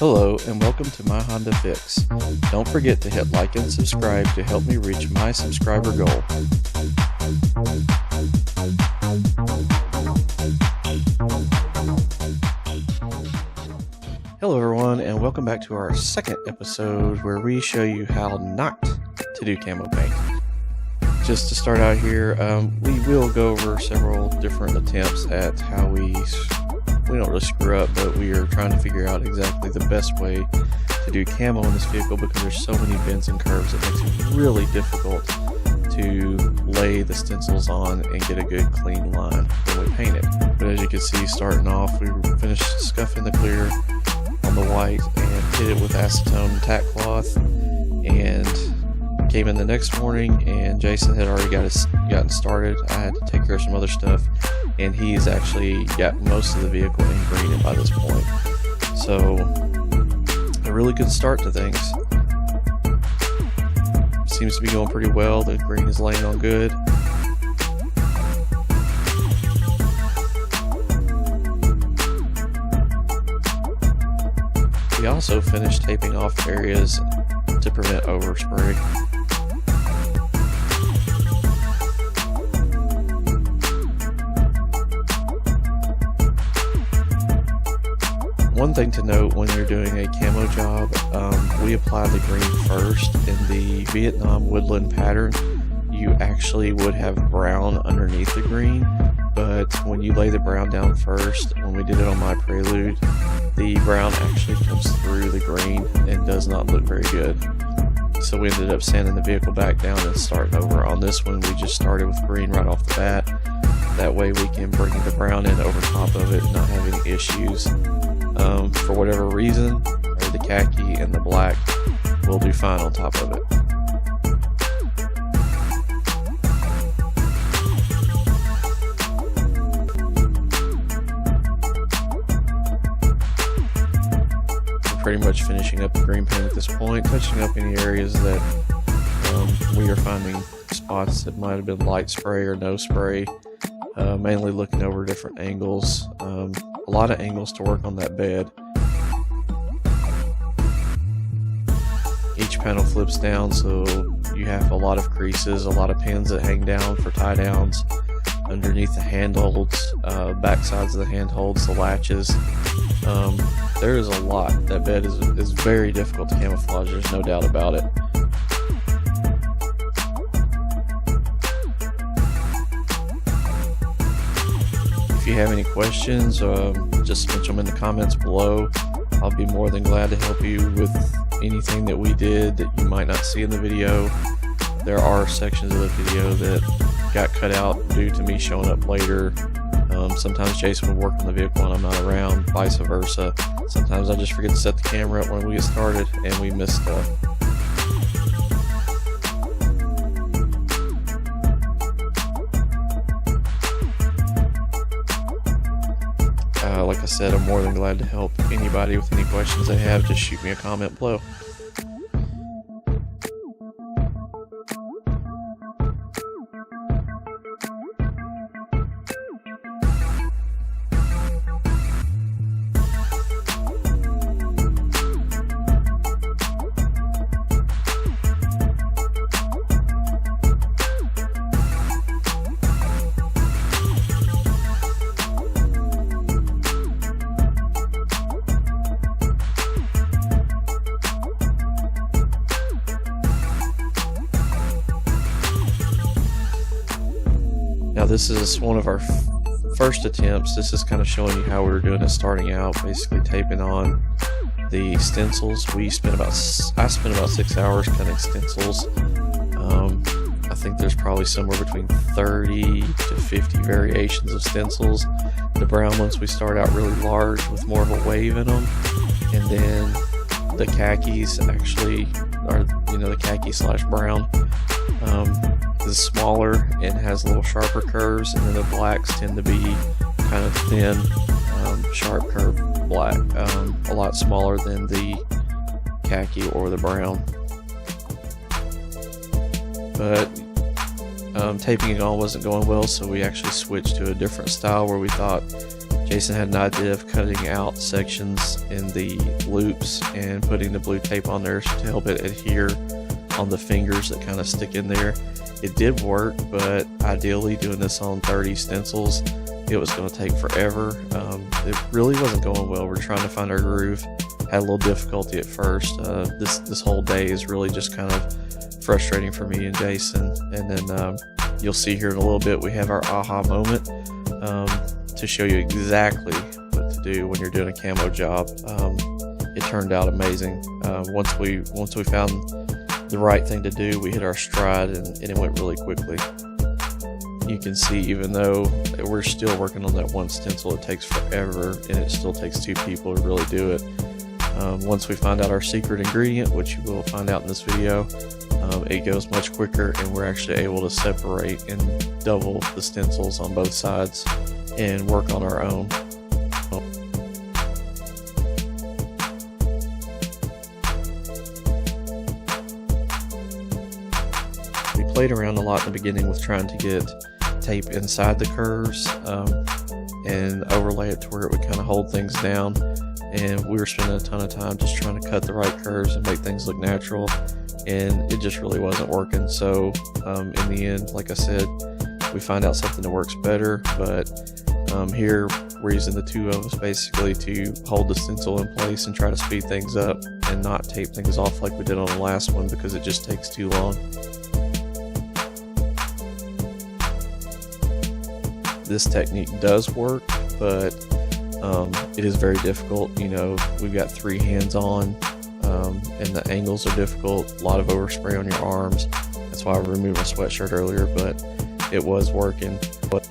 Hello and welcome to my Honda Fix. Don't forget to hit like and subscribe to help me reach my subscriber goal. Hello everyone and welcome back to our second episode where we show you how not to do camo paint. Just to start out here, we will go over several different attempts at how we don't really screw up, but we are trying to figure out exactly the best way to do camo in this vehicle because there's so many bends and curves. It makes it really difficult to lay the stencils on and get a good clean line when we paint it. But as you can see, starting off, we finished scuffing the clear on the white and hit it with acetone tack cloth, and came in the next morning and Jason had already gotten started. I had to take care of some other stuff, and he's actually got most of the vehicle in green by this point. So a really good start to things. Seems to be going pretty well. The green is laying on good. We also finished taping off areas to prevent overspray. One thing to note when you're doing a camo job, we apply the green first. In the Vietnam Woodland Pattern, you actually would have brown underneath the green, but when you lay the brown down first, when we did it on my Prelude, the brown actually comes through the green and does not look very good. So we ended up sanding the vehicle back down and starting over. On this one, we just started with green right off the bat. That way we can bring the brown in over top of it and not have any issues. For whatever reason, the khaki and the black will do fine on top of it. We're pretty much finishing up the green paint at this point, touching up any areas that we are finding spots that might have been light spray or no spray. Mainly looking over different angles. A lot of angles to work on that bed. Each panel flips down, so you have a lot of creases, a lot of pins that hang down for tie downs underneath the handholds, back sides of the handholds, the latches. There is a lot. That bed is very difficult to camouflage, there's no doubt about it. If you have any questions, just mention them in the comments below. I'll be more than glad to help you with anything that we did that you might not see in the video. There are sections of the video that got cut out due to me showing up later. Sometimes Jason would work on the vehicle when I'm not around, vice versa. Sometimes I just forget to set the camera up when we get started and we miss stuff. Like I said, I'm more than glad to help anybody with any questions they have. Just shoot me a comment below. Now this is one of our first attempts. This is kind of showing you how we were doing it starting out, basically taping on the stencils. I spent about 6 hours cutting stencils. I think there's probably somewhere between 30 to 50 variations of stencils. The brown ones we start out really large with more of a wave in them, and then the khakis actually are, the khaki / brown. Is smaller and has a little sharper curves, and then the blacks tend to be kind of thin, sharp curved black, a lot smaller than the khaki or the brown. But taping it on wasn't going well, so we actually switched to a different style where we thought Jason had an idea of cutting out sections in the loops and putting the blue tape on there to help it adhere on the fingers that kind of stick in there. It did work, but ideally doing this on 30 stencils, it was going to take forever. It really wasn't going well. We're trying to find our groove. Had a little difficulty at first. This whole day is really just kind of frustrating for me and Jason. And then you'll see here in a little bit we have our aha moment to show you exactly what to do when you're doing a camo job. It turned out amazing. Once we found the right thing to do, we hit our stride, and it went really quickly. You can see, even though we're still working on that one stencil, it takes forever, and it still takes 2 people to really do it. Once we find out our secret ingredient, which you will find out in this video, it goes much quicker, and we're actually able to separate and double the stencils on both sides and work on our own. We played around a lot in the beginning with trying to get tape inside the curves and overlay it to where it would kind of hold things down, and we were spending a ton of time just trying to cut the right curves and make things look natural, and it just really wasn't working. So in the end, like I said, we find out something that works better, but here we're using the 2 of us basically to hold the stencil in place and try to speed things up and not tape things off like we did on the last one, because it just takes too long. This technique does work, but it is very difficult. You know, we've got 3 hands on, and the angles are difficult. A lot of overspray on your arms. That's why I removed my sweatshirt earlier, but it was working. But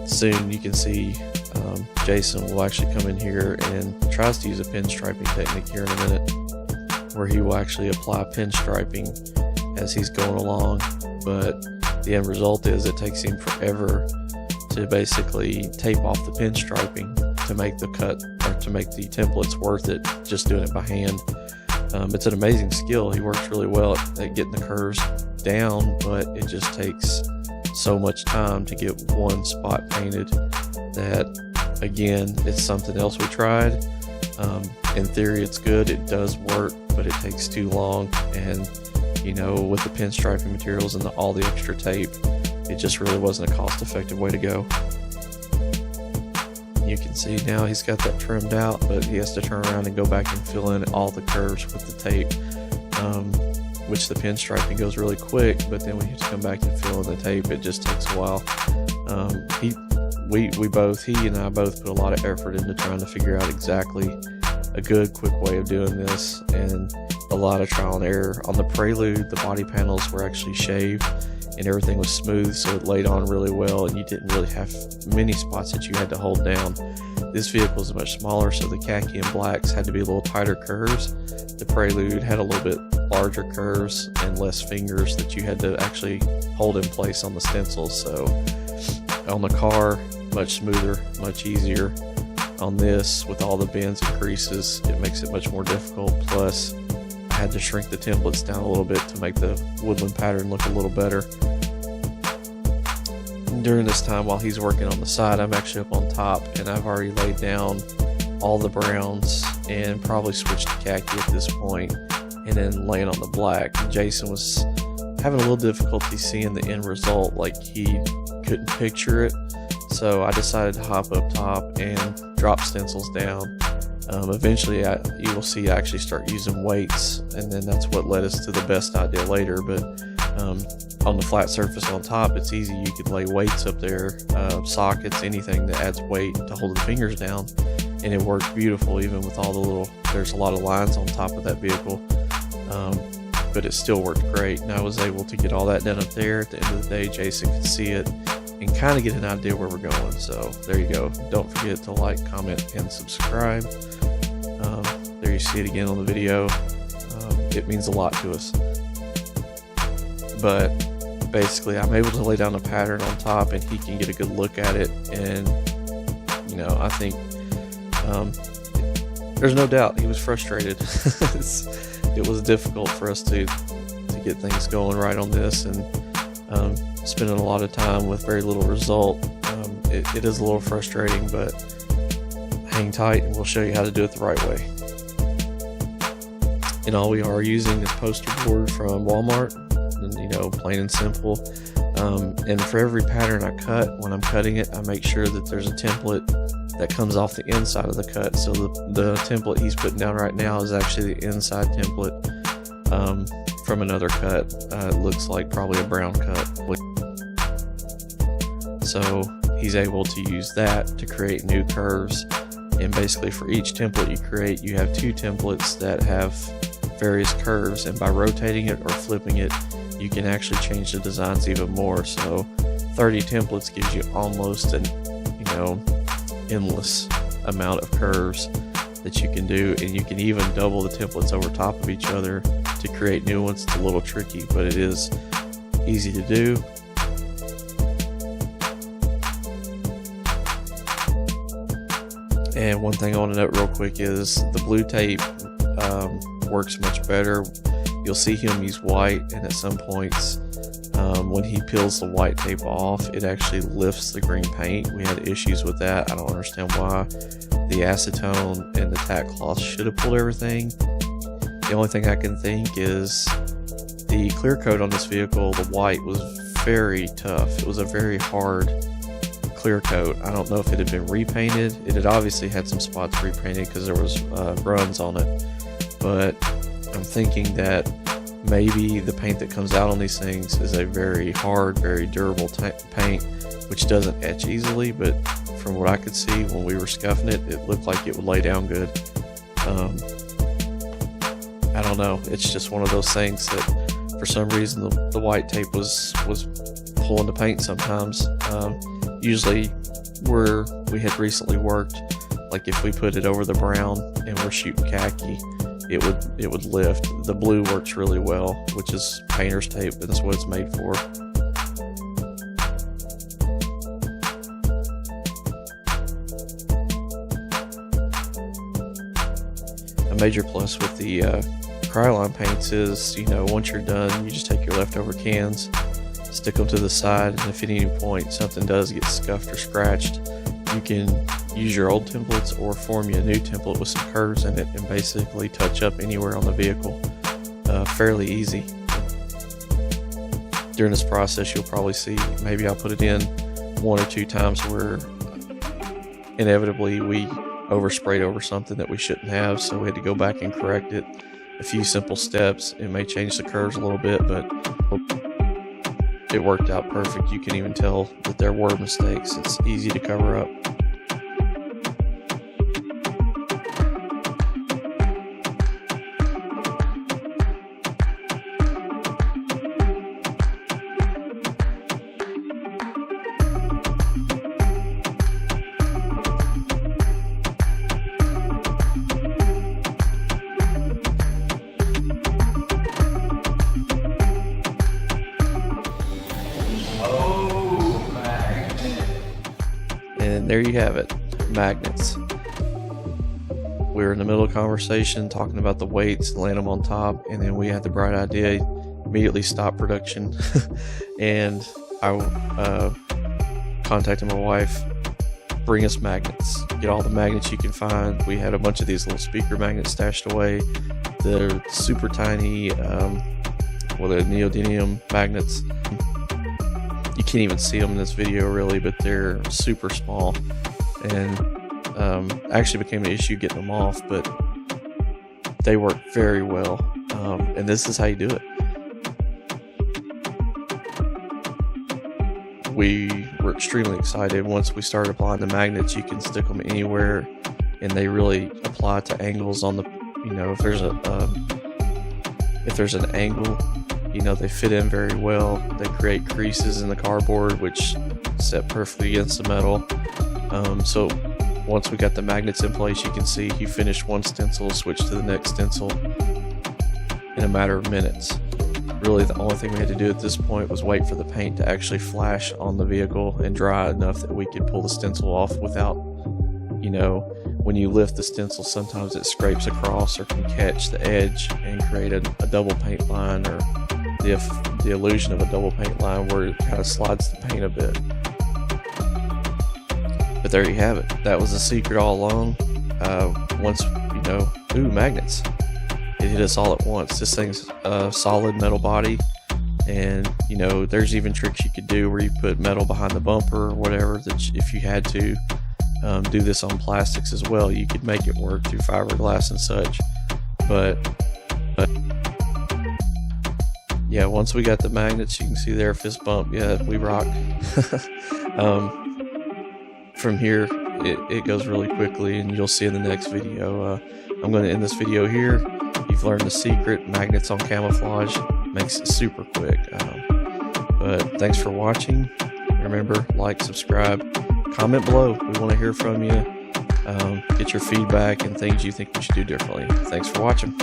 soon you can see Jason will actually come in here and tries to use a pinstriping technique here in a minute, where he will actually apply pinstriping as he's going along, but the end result is it takes him forever to basically tape off the pinstriping to make the cut, or to make the templates worth it, just doing it by hand. It's an amazing skill. He works really well at getting the curves down, but it just takes so much time to get one spot painted that, again, it's something else we tried. In theory it's good, it does work, but it takes too long, and you know, with the pinstriping materials and all the extra tape, it just really wasn't a cost-effective way to go. You can see now he's got that trimmed out, but he has to turn around and go back and fill in all the curves with the tape, which the pinstriping goes really quick, but then when you have to come back and fill in the tape, it just takes a while. He and I both put a lot of effort into trying to figure out exactly a good, quick way of doing this, and a lot of trial and error. On the Prelude, the body panels were actually shaved and everything was smooth, so it laid on really well, and you didn't really have many spots that you had to hold down. This vehicle is much smaller, so the khaki and blacks had to be a little tighter curves. The Prelude had a little bit larger curves and less fingers that you had to actually hold in place on the stencils. So on the car, much smoother, much easier. On this, with all the bends and creases, it makes it much more difficult. Plus, I had to shrink the templates down a little bit to make the Woodland pattern look a little better. during this time while he's working on the side, I'm actually up on top, and I've already laid down all the browns and probably switched to khaki at this point, and then laying on the black. And Jason was having a little difficulty seeing the end result, like he couldn't picture it. So I decided to hop up top and drop stencils down. Eventually you will see I actually start using weights, and then that's what led us to the best idea later. But on the flat surface on top, it's easy. You can lay weights up there, sockets, anything that adds weight to hold the fingers down, and it worked beautiful even with all the little, there's a lot of lines on top of that vehicle, but it still worked great. And I was able to get all that done up there. At the end of the day, Jason could see it and kind of get an idea where we're going. So there you go. Don't forget to like, comment, and subscribe. There you see it again on the video. It means a lot to us. But basically, I'm able to lay down a pattern on top, and he can get a good look at it. And you know, I think there's no doubt he was frustrated. It was difficult for us to get things going right on this, and spending a lot of time with very little result. It is a little frustrating, but hang tight and we'll show you how to do it the right way. And all we are using is poster board from Walmart, and, you know, plain and simple. And for every pattern I cut, when I'm cutting it, I make sure that there's a template that comes off the inside of the cut. So the template he's putting down right now is actually the inside template from another cut. It looks like probably a brown cut. So he's able to use that to create new curves. And basically for each template you create, you have two templates that have various curves, and by rotating it or flipping it, you can actually change the designs even more. So 30 templates gives you almost an, you know, endless amount of curves that you can do, and you can even double the templates over top of each other to create new ones. It's a little tricky, but it is easy to do. And one thing I want to note real quick is the blue tape works much better. You'll see him use white, and at some points when he peels the white tape off, it actually lifts the green paint. We had issues with that. I don't understand why. The acetone and the tack cloth should have pulled everything. The only thing I can think is the clear coat on this vehicle, the white, was very tough. It was a very hard clear coat. I don't know if it had been repainted. It had obviously had some spots repainted because there was runs on it, but I'm thinking that maybe the paint that comes out on these things is a very hard, very durable paint, which doesn't etch easily. But from what I could see when we were scuffing it, it looked like it would lay down good. I don't know. It's just one of those things that for some reason the white tape was pulling the paint sometimes. Usually where we had recently worked, like if we put it over the brown and we're shooting khaki, it would lift. The blue works really well, which is painter's tape, and that's what it's made for. A major plus with the Krylon paints is, you know, once you're done, you just take your leftover cans, stick them to the side, and if at any point something does get scuffed or scratched, you can use your old templates or form you a new template with some curves in it and basically touch up anywhere on the vehicle. Fairly easy. During this process, you'll probably see maybe I'll put it in one or two times where inevitably we oversprayed over something that we shouldn't have, so we had to go back and correct it. A few simple steps. It may change the curves a little bit, but it worked out perfect. You can even tell that there were mistakes. It's easy to cover up. And there you have it, magnets. We were in the middle of conversation talking about the weights and laying them on top, and then we had the bright idea, immediately stop production. And I contacted my wife, bring us magnets, get all the magnets you can find. We had a bunch of these little speaker magnets stashed away. They're super tiny, well, they're neodymium magnets. You can't even see them in this video really, but they're super small, and actually became an issue getting them off, but they work very well, and this is how you do it. We were extremely excited. Once we started applying the magnets, you can stick them anywhere, and they really apply to angles on the, you know, if there's an angle, you know, they fit in very well. They create creases in the cardboard, which set perfectly against the metal. So once we got the magnets in place, you can see he finished one stencil, switched to the next stencil in a matter of minutes. Really, the only thing we had to do at this point was wait for the paint to actually flash on the vehicle and dry enough that we could pull the stencil off without, you know, when you lift the stencil, sometimes it scrapes across or can catch the edge and create a double paint line, or the illusion of a double paint line where it kind of slides the paint a bit. But there you have it. That was the secret all along. Once, you know, magnets. It hit us all at once. This thing's a solid metal body, and you know, there's even tricks you could do where you put metal behind the bumper or whatever, that if you had to do this on plastics as well, you could make it work through fiberglass and such. But yeah, once we got the magnets, you can see there, fist bump. Yeah, we rock. From here, it goes really quickly, and you'll see in the next video. I'm going to end this video here. You've learned the secret. Magnets on camouflage makes it super quick. But thanks for watching. Remember, like, subscribe, comment below. We want to hear from you. Get your feedback and things you think we should do differently. Thanks for watching.